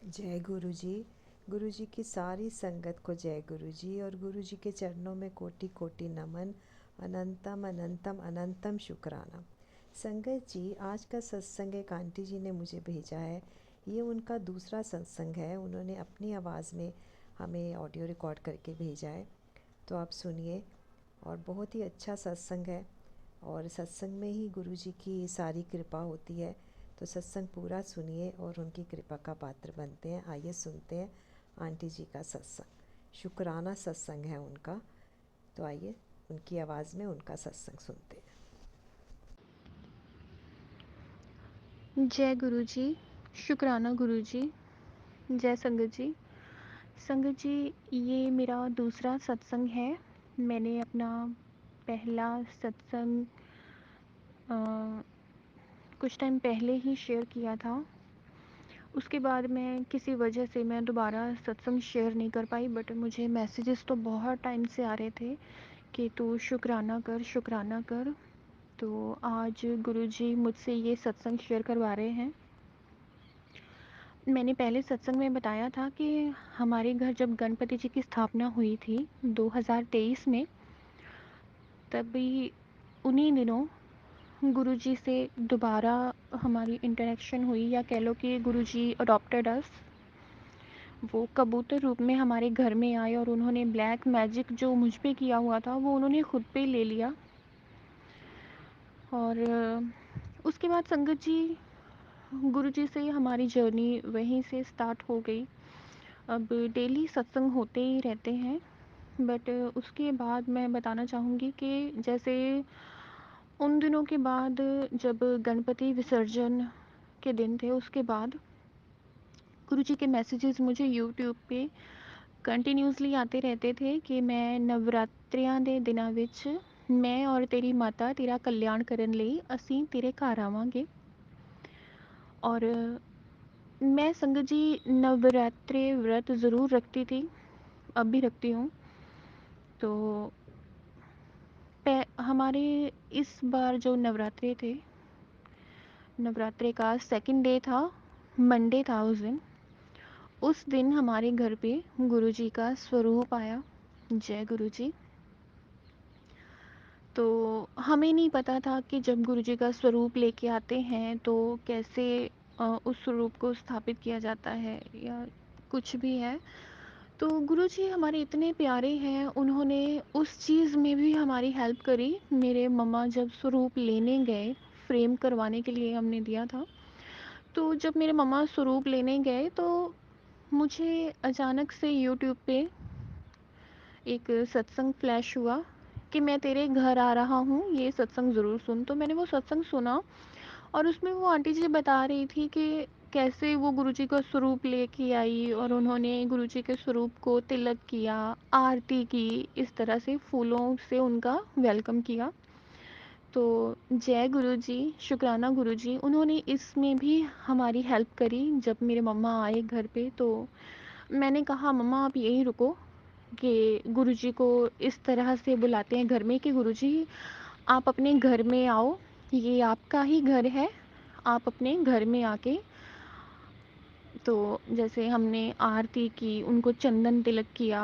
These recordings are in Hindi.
जय गुरु जी। गुरु जी की सारी संगत को जय गुरु जी, और गुरु जी के चरणों में कोटि कोटि नमन। अनंतम अनंतम अनंतम शुक्राना। संगत जी, आज का सत्संग एक आंटी जी ने मुझे भेजा है। ये उनका दूसरा सत्संग है। उन्होंने अपनी आवाज़ में हमें ऑडियो रिकॉर्ड करके भेजा है, तो आप सुनिए। और बहुत ही अच्छा सत्संग है, और सत्संग में ही गुरु जी की सारी कृपा होती है। तो सत्संग पूरा सुनिए और उनकी कृपा का पात्र बनते हैं। आइए सुनते हैं आंटी जी का सत्संग। शुक्राना सत्संग है उनका। तो आइए उनकी आवाज़ में उनका सत्संग सुनते हैं। जय गुरु जी। शुक्राना गुरु जी। जय संगत जी। संगत जी, ये मेरा दूसरा सत्संग है। मैंने अपना पहला सत्संग कुछ टाइम पहले ही शेयर किया था। उसके बाद मैं किसी वजह से मैं दोबारा सत्संग शेयर नहीं कर पाई, बट मुझे मैसेजेस तो बहुत टाइम से आ रहे थे कि तू शुक्राना कर, शुक्राना कर। तो आज गुरु जी मुझसे ये सत्संग शेयर करवा रहे हैं। मैंने पहले सत्संग में बताया था कि हमारे घर जब गणपति जी की स्थापना हुई थी 2023 में, तभी उन्हीं दिनों गुरुजी से दोबारा हमारी इंटरेक्शन हुई, या कह लो कि गुरुजी अडॉप्टेड अस। वो कबूतर रूप में हमारे घर में आए और उन्होंने ब्लैक मैजिक जो मुझ पे किया हुआ था वो उन्होंने खुद पे ले लिया। और उसके बाद संगत जी, गुरुजी से हमारी जर्नी वहीं से स्टार्ट हो गई। अब डेली सत्संग होते ही रहते हैं, बट उसके बाद मैं बताना चाहूँगी कि जैसे उन दिनों के बाद, जब गणपति विसर्जन के दिन थे, उसके बाद गुरुजी के मैसेजेस मुझे यूट्यूब पे कंटिन्यूसली आते रहते थे कि मैं नवरात्रियां दे दिनां ਵਿੱਚ मैं और तेरी माता तेरा कल्याण करन ਲਈ ਅਸੀਂ तेरे घर आवांगे। और मैं संगत जी नवरात्रे व्रत ज़रूर रखती थी, अब भी रखती हूँ। तो हमारे इस बार जो नवरात्रे थे, नवरात्रे का सेकंड डे था, मंडे था उस दिन हमारे घर पे गुरुजी का स्वरूप आया। जय गुरु जी। तो हमें नहीं पता था कि जब गुरुजी का स्वरूप लेके आते हैं तो कैसे उस स्वरूप को स्थापित किया जाता है या कुछ भी है। तो गुरुजी हमारे इतने प्यारे हैं, उन्होंने उस चीज़ में भी हमारी हेल्प करी। मेरे मम्मा जब स्वरूप लेने गए, फ्रेम करवाने के लिए हमने दिया था, तो जब मेरे मम्मा स्वरूप लेने गए तो मुझे अचानक से यूट्यूब पे एक सत्संग फ्लैश हुआ कि मैं तेरे घर आ रहा हूँ, ये सत्संग ज़रूर सुन। तो मैंने वो सत्संग सुना, और उसमें वो आंटी जी बता रही थी कि कैसे वो गुरुजी का स्वरूप लेके आई और उन्होंने गुरुजी के स्वरूप को तिलक किया, आरती की, इस तरह से फूलों से उनका वेलकम किया। तो जय गुरु जी, शुक्राना गुरु जी, उन्होंने इसमें भी हमारी हेल्प करी। जब मेरे मम्मा आए घर पे तो मैंने कहा मम्मा आप यहीं रुको, कि गुरुजी को इस तरह से बुलाते हैं घर में कि गुरुजी आप अपने घर में आओ, ये आपका ही घर है, आप अपने घर में आके। तो जैसे हमने आरती की, उनको चंदन तिलक किया,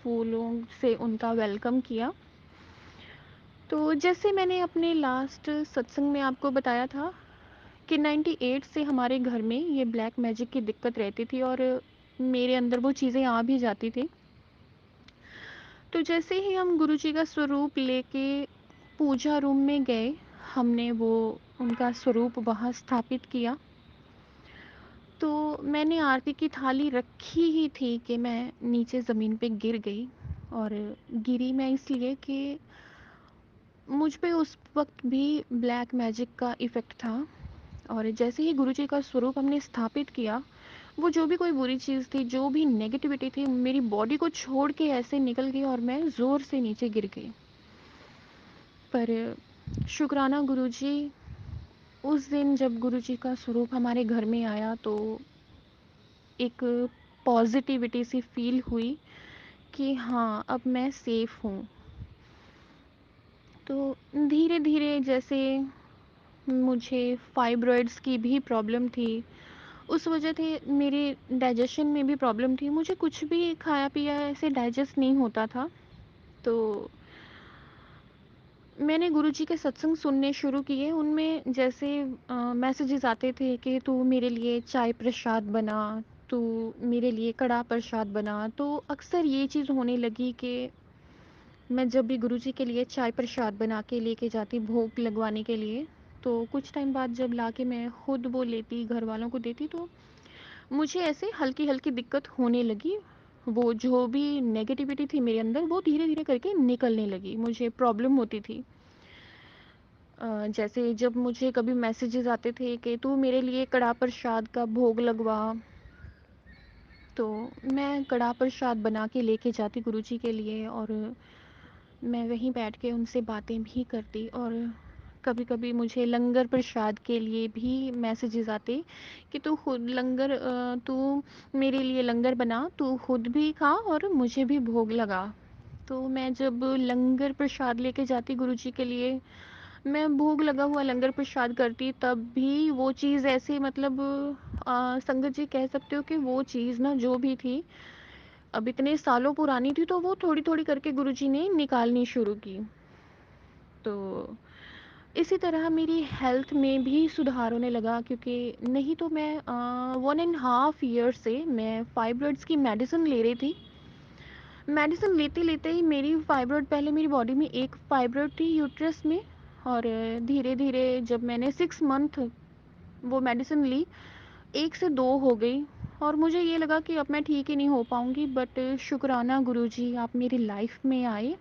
फूलों से उनका वेलकम किया। तो जैसे मैंने अपने लास्ट सत्संग में आपको बताया था कि 98 से हमारे घर में ये ब्लैक मैजिक की दिक्कत रहती थी और मेरे अंदर वो चीज़ें आ भी जाती थी। तो जैसे ही हम गुरुजी का स्वरूप लेके पूजा रूम में गए, हमने वो उनका स्वरूप वहाँ स्थापित किया। तो मैंने आरती की थाली रखी ही थी कि मैं नीचे ज़मीन पे गिर गई। और गिरी मैं इसलिए कि मुझ पे उस वक्त भी ब्लैक मैजिक का इफ़ेक्ट था। और जैसे ही गुरुजी का स्वरूप हमने स्थापित किया, वो जो भी कोई बुरी चीज़ थी, जो भी नेगेटिविटी थी, मेरी बॉडी को छोड़ के ऐसे निकल गई और मैं ज़ोर से नीचे गिर गई। पर शुक्राना गुरुजी, उस दिन जब गुरुजी का स्वरूप हमारे घर में आया तो एक पॉजिटिविटी सी फील हुई कि हाँ अब मैं सेफ हूँ। तो धीरे धीरे जैसे मुझे फाइब्रॉइड्स की भी प्रॉब्लम थी, उस वजह थे मेरे डाइजेशन में भी प्रॉब्लम थी, मुझे कुछ भी खाया पिया ऐसे डाइजेस्ट नहीं होता था। तो मैंने गुरुजी के सत्संग सुनने शुरू किए, उनमें जैसे मैसेजेस आते थे कि तू मेरे लिए चाय प्रसाद बना, तू मेरे लिए कड़ा प्रसाद बना। तो अक्सर ये चीज़ होने लगी कि मैं जब भी गुरुजी के लिए चाय प्रसाद बना के लेके जाती भोग लगवाने के लिए, तो कुछ टाइम बाद जब लाके मैं खुद वो लेती घर वालों को देती, तो मुझे ऐसे हल्की हल्की दिक्कत होने लगी। वो जो भी नेगेटिविटी थी मेरे अंदर वो धीरे धीरे करके निकलने लगी, मुझे प्रॉब्लम होती थी। जैसे जब मुझे कभी मैसेजेस आते थे कि तू मेरे लिए कड़ा प्रसाद का भोग लगवा, तो मैं कड़ा प्रसाद बना के लेके जाती गुरुजी के लिए, और मैं वहीं बैठ के उनसे बातें भी करती। और कभी-कभी मुझे लंगर प्रसाद के लिए भी मैसेजेस आते कि तू खुद लंगर तू मेरे लिए लंगर बना, तू खुद भी खा और मुझे भी भोग लगा। तो मैं जब लंगर प्रसाद लेके जाती गुरुजी के लिए, मैं भोग लगा हुआ लंगर प्रसाद करती, तब भी वो चीज़ ऐसे मतलब संगत जी कह सकते हो कि वो चीज़ ना जो भी थी, अब इतने सालों पुरानी थी, तो वो थोड़ी-थोड़ी करके गुरुजी ने निकालनी शुरू की। तो इसी तरह मेरी हेल्थ में भी सुधार होने लगा, क्योंकि नहीं तो मैं 1.5 ईयर से मैं फाइब्रॉइड्स की मेडिसिन ले रही थी। मेडिसिन लेते-लेते ही मेरी फाइब्रॉइड, पहले मेरी बॉडी में एक फाइब्रॉइड थी यूट्रस में, और धीरे-धीरे जब मैंने 6 मंथ वो मेडिसिन ली, 1 से 2 हो गई, और मुझे ये लगा कि अब मैं ठीक ही नहीं हो पाऊँगी। बट शुक्राना गुरुजी, आप मेरी लाइफ में आए।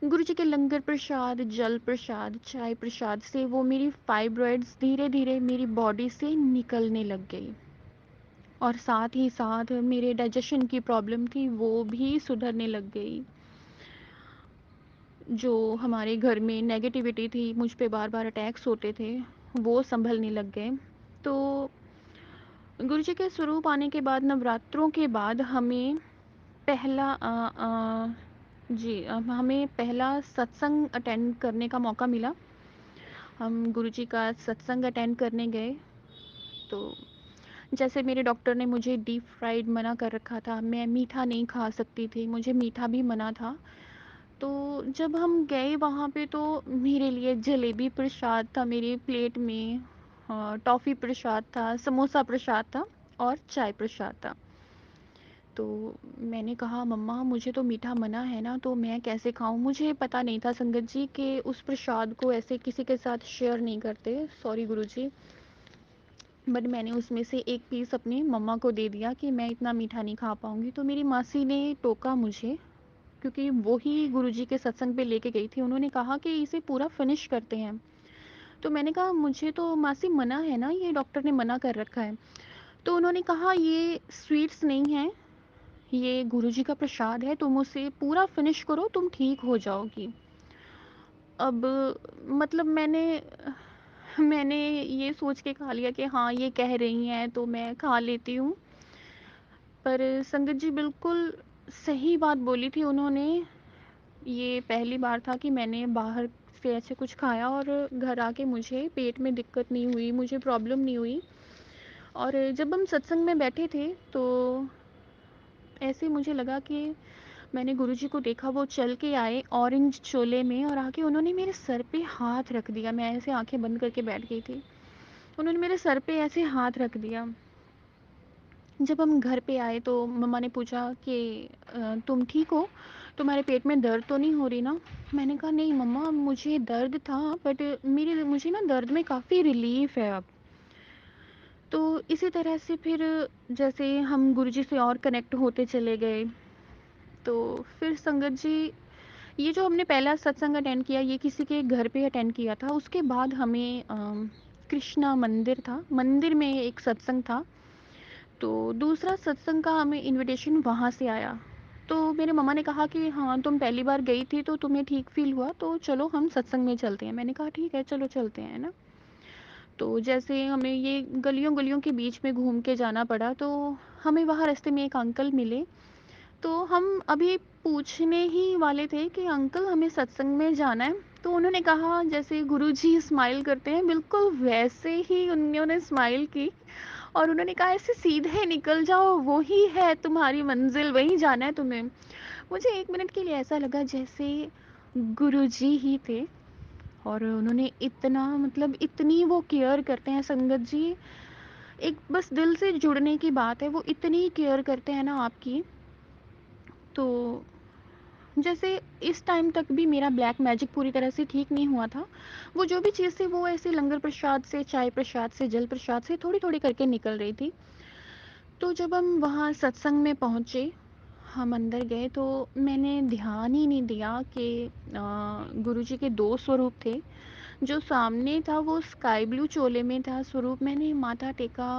गुरुजी के लंगर प्रसाद, जल प्रसाद, चाय प्रसाद से वो मेरी फाइब्रॉइड्स धीरे-धीरे मेरी बॉडी से निकलने लग गई, और साथ ही साथ मेरे डाइजेशन की प्रॉब्लम थी वो भी सुधरने लग गई। जो हमारे घर में नेगेटिविटी थी, मुझ पे बार-बार अटैक्स होते थे, वो सँभलने लग गए। तो गुरुजी के स्वरूप आने के बाद नवरात्रों के बाद हमें पहला हमें पहला सत्संग अटेंड करने का मौका मिला। हम गुरुजी का सत्संग अटेंड करने गए। तो जैसे मेरे डॉक्टर ने मुझे डीप फ्राइड मना कर रखा था, मैं मीठा नहीं खा सकती थी, मुझे मीठा भी मना था। तो जब हम गए वहाँ पे, तो मेरे लिए जलेबी प्रसाद था मेरी प्लेट में, टॉफ़ी प्रसाद था, समोसा प्रसाद था, और चाय प्रसाद था। तो मैंने कहा मम्मा मुझे तो मीठा मना है ना, तो मैं कैसे खाऊं। मुझे पता नहीं था संगत जी कि उस प्रसाद को ऐसे किसी के साथ शेयर नहीं करते, सॉरी गुरुजी। बट मैंने उसमें से एक पीस अपनी मम्मा को दे दिया कि मैं इतना मीठा नहीं खा पाऊंगी। तो मेरी मासी ने टोका मुझे, क्योंकि वो ही गुरुजी के सत्संग पे लेके गई थी। उन्होंने कहा कि इसे पूरा फिनिश करते हैं। तो मैंने कहा मुझे तो मासी मना है ना, ये डॉक्टर ने मना कर रखा है। तो उन्होंने कहा ये स्वीट्स नहीं है, ये गुरुजी का प्रसाद है, तुम उसे पूरा फिनिश करो, तुम ठीक हो जाओगी। अब मतलब मैंने ये सोच के खा लिया कि हाँ ये कह रही हैं तो मैं खा लेती हूँ। पर संगत जी बिल्कुल सही बात बोली थी उन्होंने। ये पहली बार था कि मैंने बाहर से ऐसे कुछ खाया और घर आके मुझे पेट में दिक्कत नहीं हुई, मुझे प्रॉब्लम नहीं हुई। और जब हम सत्संग में बैठे थे, तो ऐसे मुझे लगा कि मैंने गुरुजी को देखा, वो चल के आए ऑरेंज चोले में, और आके उन्होंने मेरे सर पे हाथ रख दिया। मैं ऐसे आंखें बंद करके बैठ गई थी, उन्होंने मेरे सर पे ऐसे हाथ रख दिया। जब हम घर पे आए तो मम्मा ने पूछा कि तुम ठीक हो, तुम्हारे पेट में दर्द तो नहीं हो रही ना। मैंने कहा नहीं मम्मा, मुझे दर्द था, बट मेरे मुझे ना दर्द में काफ़ी रिलीफ है अब। तो इसी तरह से फिर जैसे हम गुरुजी से और कनेक्ट होते चले गए। तो फिर संगत जी, ये जो हमने पहला सत्संग अटेंड किया, ये किसी के घर पे अटेंड किया था। उसके बाद हमें कृष्णा मंदिर था, मंदिर में एक सत्संग था। तो दूसरा सत्संग का हमें इनविटेशन वहाँ से आया। तो मेरे मम्मा ने कहा कि हाँ तुम पहली बार गई थी तो तुम्हें ठीक फील हुआ, तो चलो हम सत्संग में चलते हैं। मैंने कहा ठीक है चलो चलते हैं ना। तो जैसे हमें ये गलियों गलियों के बीच में घूम के जाना पड़ा, तो हमें वहाँ रास्ते में एक अंकल मिले। तो हम अभी पूछने ही वाले थे कि अंकल हमें सत्संग में जाना है। तो उन्होंने कहा जैसे गुरुजी स्माइल करते हैं, बिल्कुल वैसे ही उन्होंने स्माइल की, और उन्होंने कहा ऐसे सीधे निकल जाओ, वो ही है तुम्हारी मंजिल, वहीं जाना है तुम्हें। मुझे 1 मिनट के लिए ऐसा लगा जैसे गुरुजी ही थे, और उन्होंने इतना मतलब इतनी वो केयर करते हैं संगत जी, एक बस दिल से जुड़ने की बात है, वो इतनी केयर करते हैं ना आपकी। तो जैसे इस टाइम तक भी मेरा ब्लैक मैजिक पूरी तरह से ठीक नहीं हुआ था। वो जो भी चीज़ थी वो ऐसे लंगर प्रसाद से, चाय प्रसाद से, जल प्रसाद से थोड़ी-थोड़ी करके निकल रही थी। तो जब हम वहाँ सत्संग में पहुँचे, हम अंदर गए तो मैंने ध्यान ही नहीं दिया कि गुरुजी के 2 स्वरूप थे। जो सामने था वो स्काई ब्लू चोले में था स्वरूप। मैंने माथा टेका,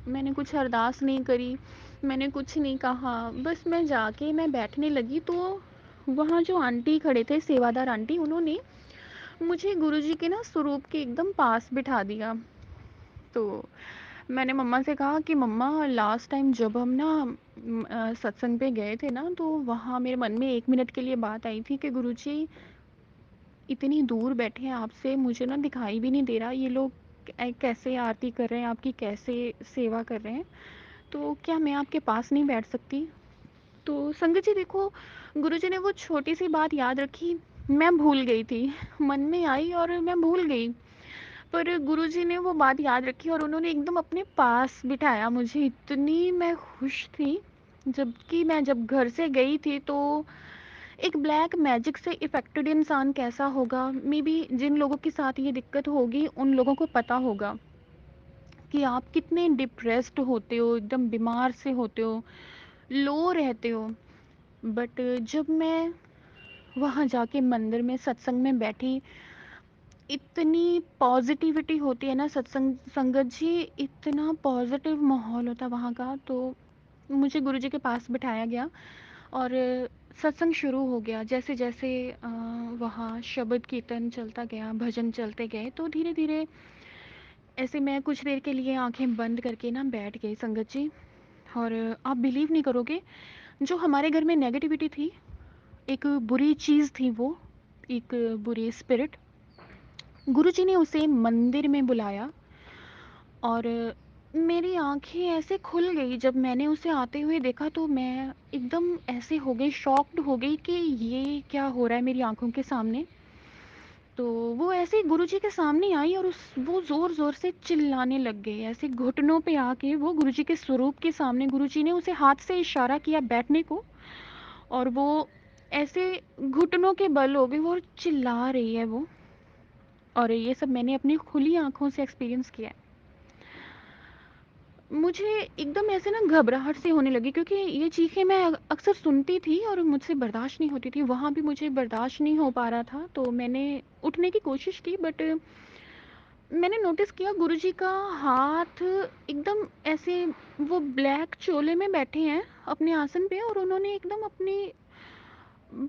मैंने कुछ अरदास नहीं करी, मैंने कुछ नहीं कहा, बस मैं बैठने लगी तो वहाँ जो आंटी खड़े थे, सेवादार आंटी, उन्होंने मुझे गुरुजी के ना स्वरूप के एकदम पास बिठा दिया। तो मैंने मम्मा से कहा कि मम्मा, लास्ट टाइम जब हम ना सत्संग पे गए थे ना, तो वहाँ मेरे मन में 1 मिनट के लिए बात आई थी कि गुरुजी इतनी दूर बैठे हैं आपसे, मुझे ना दिखाई भी नहीं दे रहा ये लोग कैसे आरती कर रहे हैं आपकी, कैसे सेवा कर रहे हैं, तो क्या मैं आपके पास नहीं बैठ सकती? तो संगत जी देखो, गुरुजी ने वो छोटी सी बात याद रखी, मैं भूल गई थी, मन में आई और मैं भूल गई, पर गुरुजी ने वो बात याद रखी और उन्होंने एकदम अपने पास बिठाया मुझे। इतनी मैं खुश थी, जबकि मैं जब घर से गई थी तो एक ब्लैक मैजिक से इफ़ेक्टेड इंसान कैसा होगा, मे बी जिन लोगों के साथ ये दिक्कत होगी उन लोगों को पता होगा कि आप कितने डिप्रेस्ड होते हो, एकदम बीमार से होते हो, लो रहते हो। बट जब मैं वहाँ जाके मंदिर में सत्संग में बैठी, इतनी पॉजिटिविटी होती है ना सत्संग, संगत जी, इतना पॉजिटिव माहौल होता है वहाँ का। तो मुझे गुरुजी के पास बिठाया गया और सत्संग शुरू हो गया। जैसे जैसे वहाँ शब्द कीर्तन चलता गया, भजन चलते गए, तो धीरे धीरे ऐसे मैं कुछ देर के लिए आंखें बंद करके ना बैठ गई संगत जी। और आप बिलीव नहीं करोगे, जो हमारे घर में नेगेटिविटी थी, एक बुरी चीज़ थी वो, एक बुरी स्पिरिट, गुरुजी ने उसे मंदिर में बुलाया और मेरी आंखें ऐसे खुल गई जब मैंने उसे आते हुए देखा। तो मैं एकदम ऐसे हो गई, शॉक्ड हो गई कि ये क्या हो रहा है मेरी आंखों के सामने। तो वो ऐसे ही गुरुजी के सामने आई और उस वो ज़ोर ज़ोर से चिल्लाने लग गई, ऐसे घुटनों पे आके वो गुरुजी के स्वरूप के सामने। गुरुजी ने उसे हाथ से इशारा किया बैठने को, और वो ऐसे घुटनों के बल हो गई, वो चिल्ला रही है वो। और ये सब मैंने अपनी खुली आंखों से एक्सपीरियंस किया है। मुझे एकदम ऐसे ना घबराहट सी होने लगी, क्योंकि ये चीखें मैं अक्सर सुनती थी और मुझसे बर्दाश्त नहीं होती थी, वहाँ भी मुझे बर्दाश्त नहीं हो पा रहा था। तो मैंने उठने की कोशिश की, बट मैंने नोटिस किया गुरुजी का हाथ एकदम ऐसे, वो ब्लैक चोले में बैठे हैं अपने आसन पे, और उन्होंने एकदम अपनी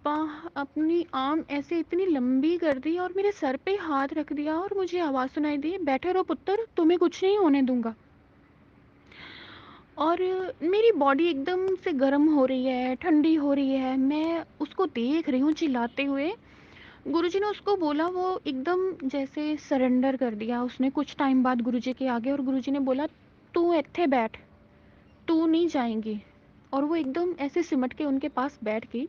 बाह, अपनी आर्म ऐसे इतनी लंबी कर दी और मेरे सर पे हाथ रख दिया, और मुझे आवाज़ सुनाई दी, बैठे रहो पुत्र, तुम्हें कुछ नहीं होने दूंगा। और मेरी बॉडी एकदम से गर्म हो रही है, ठंडी हो रही है, मैं उसको देख रही हूँ चिल्लाते हुए। गुरुजी ने उसको बोला, वो एकदम जैसे सरेंडर कर दिया उसने कुछ टाइम बाद गुरुजी के आगे, और गुरुजी ने बोला, तू ਇੱਥੇ बैठ, तू नहीं जाएंगी। और वो एकदम ऐसे सिमट के उनके पास बैठ गई।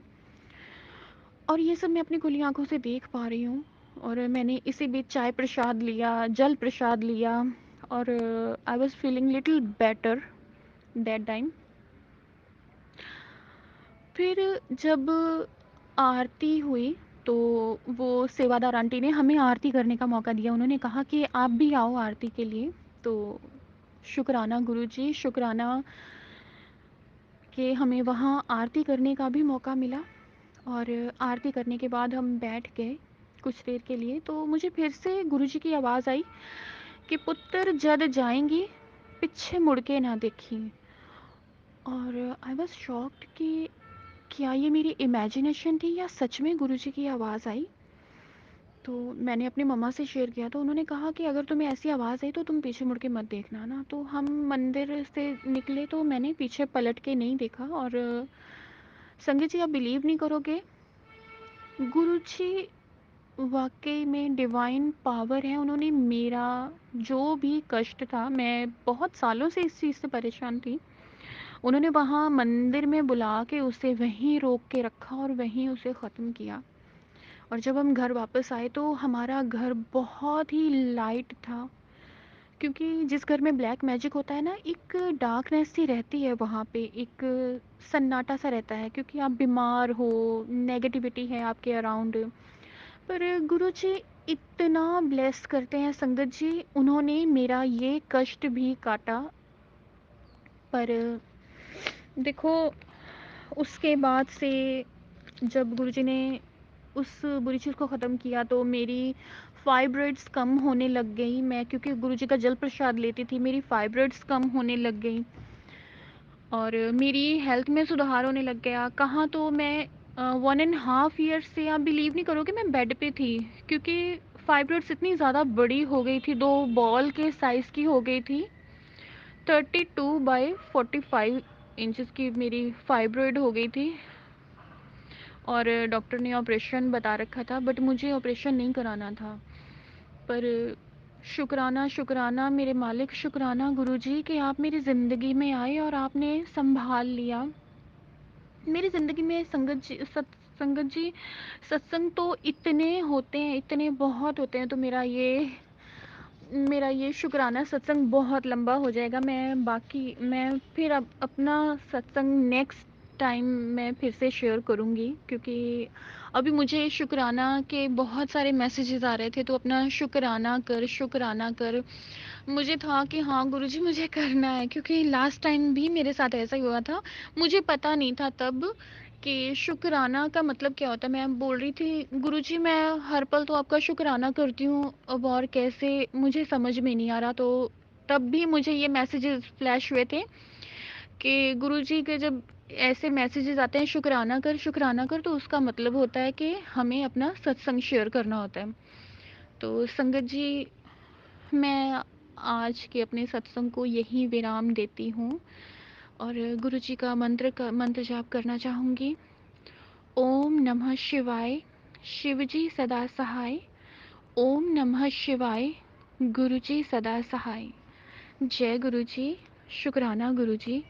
और ये सब मैं अपनी खुली आंखों से देख पा रही हूँ। और मैंने इसी बीच चाय प्रसाद लिया, जल प्रसाद लिया, और I was feeling little better that time. फिर जब आरती हुई तो वो सेवादार आंटी ने हमें आरती करने का मौका दिया। उन्होंने कहा कि आप भी आओ आरती के लिए। तो शुक्राना गुरुजी, शुक्राना कि हमें वहाँ आरती करने का भी मौका मिला। और आरती करने के बाद हम बैठ गए कुछ देर के लिए। तो मुझे फिर से गुरुजी की आवाज़ आई कि पुत्र जद जाएंगी, पीछे मुड़ के ना देखिए। और आई वॉज शॉक्ड कि क्या ये मेरी इमेजिनेशन थी या सच में गुरुजी की आवाज़ आई। तो मैंने अपनी मम्मा से शेयर किया, तो उन्होंने कहा कि अगर तुम्हें ऐसी आवाज़ आई तो तुम पीछे मुड़ के मत देखना ना। तो हम मंदिर से निकले तो मैंने पीछे पलट के नहीं देखा। और संगीत जी, आप बिलीव नहीं करोगे, गुरुजी वाक़ई में डिवाइन पावर है। उन्होंने मेरा जो भी कष्ट था, मैं बहुत सालों से इस चीज़ से परेशान थी, उन्होंने वहाँ मंदिर में बुला के उसे वहीं रोक के रखा और वहीं उसे ख़त्म किया। और जब हम घर वापस आए तो हमारा घर बहुत ही लाइट था, क्योंकि जिस घर में ब्लैक मैजिक होता है ना, एक डार्कनेस सी रहती है वहाँ पे, एक सन्नाटा सा रहता है, क्योंकि आप बीमार हो, नेगेटिविटी है आपके अराउंड। पर गुरुजी इतना ब्लेस करते हैं संगत जी, उन्होंने मेरा ये कष्ट भी काटा। पर देखो, उसके बाद से जब गुरुजी ने उस बुरी चीज़ को ख़त्म किया तो मेरी फाइब्रॉइड्स कम होने लग गई। मैं क्योंकि गुरुजी का जल प्रसाद लेती थी, मेरी फाइब्रॉइड्स कम होने लग गई और मेरी हेल्थ में सुधार होने लग गया। कहाँ तो मैं 1.5 ईयर से, आप बिलीव नहीं करोगे, मैं बेड पे थी, क्योंकि फाइब्रॉइड्स इतनी ज़्यादा बड़ी हो गई थी, 2 बॉल के साइज़ की हो गई थी। 32 बाय 45 इंचेस की मेरी फाइब्रॉइड हो गई थी और डॉक्टर ने ऑपरेशन बता रखा था, बट मुझे ऑपरेशन नहीं कराना था। पर शुक्राना शुक्राना मेरे मालिक, शुक्राना गुरुजी कि आप मेरी ज़िंदगी में आए और आपने संभाल लिया। मेरी ज़िंदगी में संगत जी, सत्संग तो इतने होते हैं, इतने बहुत होते हैं, तो मेरा ये शुक्राना सत्संग बहुत लंबा हो जाएगा। मैं फिर अब अपना सत्संग नेक्स्ट टाइम मैं फिर से शेयर करूँगी, क्योंकि अभी मुझे शुक्राना के बहुत सारे मैसेजेस आ रहे थे, तो अपना शुक्राना कर मुझे था कि हाँ गुरुजी मुझे करना है, क्योंकि लास्ट टाइम भी मेरे साथ ऐसा ही हुआ था। मुझे पता नहीं था तब कि शुक्राना का मतलब क्या होता है। मैं बोल रही थी, गुरुजी मैं हर पल तो आपका शुक्राना करती हूँ, अब और कैसे मुझे समझ में नहीं आ रहा। तो तब भी मुझे ये मैसेजेस फ्लैश हुए थे कि गुरुजी के जब ऐसे मैसेजेस आते हैं शुक्राना कर, तो उसका मतलब होता है कि हमें अपना सत्संग शेयर करना होता है। तो संगत जी, मैं आज के अपने सत्संग को यहीं विराम देती हूँ और गुरुजी का मंत्र जाप करना चाहूँगी। ओम नमः शिवाय, शिवजी सदा सहाय। ओम नमः शिवाय, गुरुजी सदा सहाय। जय गुरुजी, शुक्राना गुरुजी।